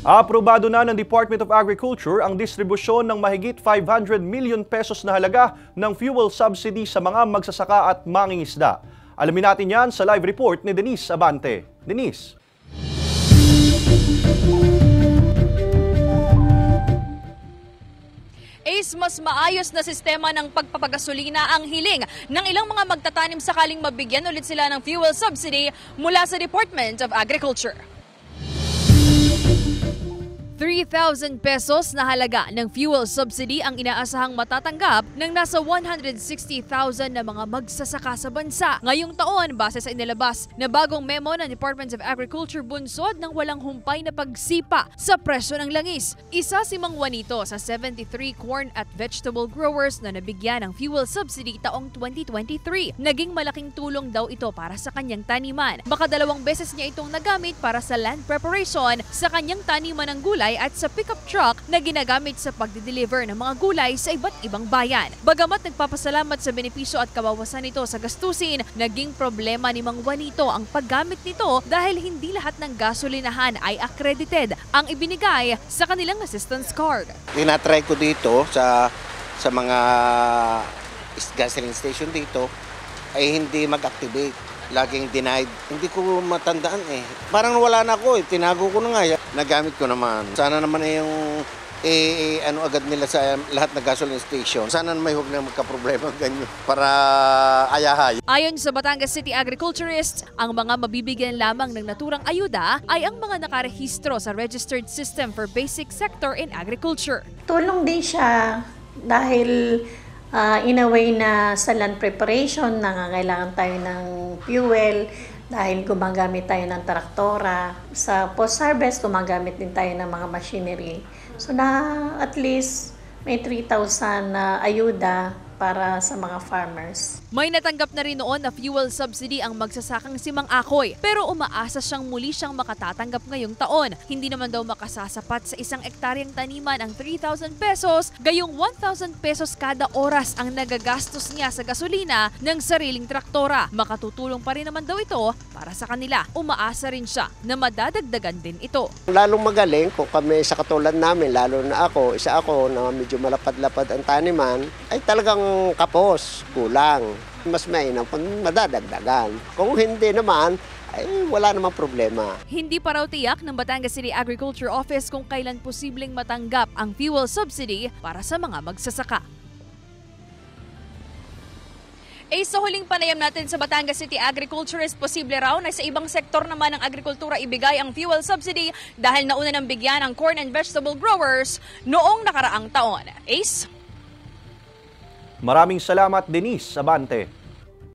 Aprobado na ng Department of Agriculture ang distribusyon ng mahigit 500 million pesos na halaga ng fuel subsidy sa mga magsasaka at mangingisda. Alamin natin yan sa live report ni Denise Abante. Denise. Mas maayos na sistema ng pagpapagasolina ang hiling ng ilang mga magtatanim sakaling mabigyan ulit sila ng fuel subsidy mula sa Department of Agriculture. 3,000 pesos na halaga ng fuel subsidy ang inaasahang matatanggap ng nasa 160,000 na mga magsasaka sa bansa. Ngayong taon, base sa inilabas na bagong memo ng Department of Agriculture, bunsod ng walang humpay na pagsipa sa presyo ng langis. Isa si Mang Juanito sa 73 corn at vegetable growers na nabigyan ng fuel subsidy taong 2023. Naging malaking tulong daw ito para sa kanyang taniman. Baka 2 beses niya itong nagamit para sa land preparation sa kanyang taniman ng gulay at sa pickup truck na ginagamit sa pagde-deliver ng mga gulay sa iba't ibang bayan. Bagamat nagpapasalamat sa benepisyo at kabawasan nito sa gastusin, naging problema ni Mang Juanito ang paggamit nito dahil hindi lahat ng gasolinahan ay accredited ang ibinigay sa kanilang assistance card. Tinatry ko dito sa mga gasoline station dito ay hindi mag-activate. Laging denied. Hindi ko matandaan eh. Parang wala na ako eh. Tinago ko na nga. Nagamit ko naman. Sana naman yung agad nila sa lahat ng gasoline station. Sana naman huwag na magka-problema ganyan para ayahay. Ayon sa Batangas City agriculturists, ang mga mabibigyan lamang ng naturang ayuda ay ang mga nakarehistro sa Registered System for Basic Sector in Agriculture. Tulong din siya dahil in a way na sa land preparation, nangangailangan tayo ng fuel dahil gumagamit tayo ng traktora. Sa post-harvest, gumagamit din tayo ng mga machinery. So na at least may 3,000 na ayuda para sa mga farmers. May natanggap na rin noon na fuel subsidy ang magsasakang si Mang Akoy, pero umaasa siyang muli siyang makatatanggap ngayong taon. Hindi naman daw makasasapat sa 1 ektaryang taniman ang 3,000 pesos, gayong 1,000 pesos kada oras ang nagagastos niya sa gasolina ng sariling traktora. Makatutulong pa rin naman daw ito para sa kanila. Umaasa rin siya na madadagdagan din ito. Lalong magaling kung kami sa katulad namin, lalo na ako, isa ako na medyo malapad-lapad ang taniman, ay talagang kapos, kulang. Mas mainam kung madadagdagan. Kung hindi naman, ay wala namang problema. Hindi pa raw tiyak ng Batangas City Agriculture Office kung kailan posibleng matanggap ang fuel subsidy para sa mga magsasaka. Sa huling panayam natin sa Batangas City Agriculturist, posible raw na sa ibang sektor naman ng agrikultura ibigay ang fuel subsidy dahil nauna nang bigyan ang corn and vegetable growers noong nakaraang taon. Ace? Maraming salamat, Denise Abante.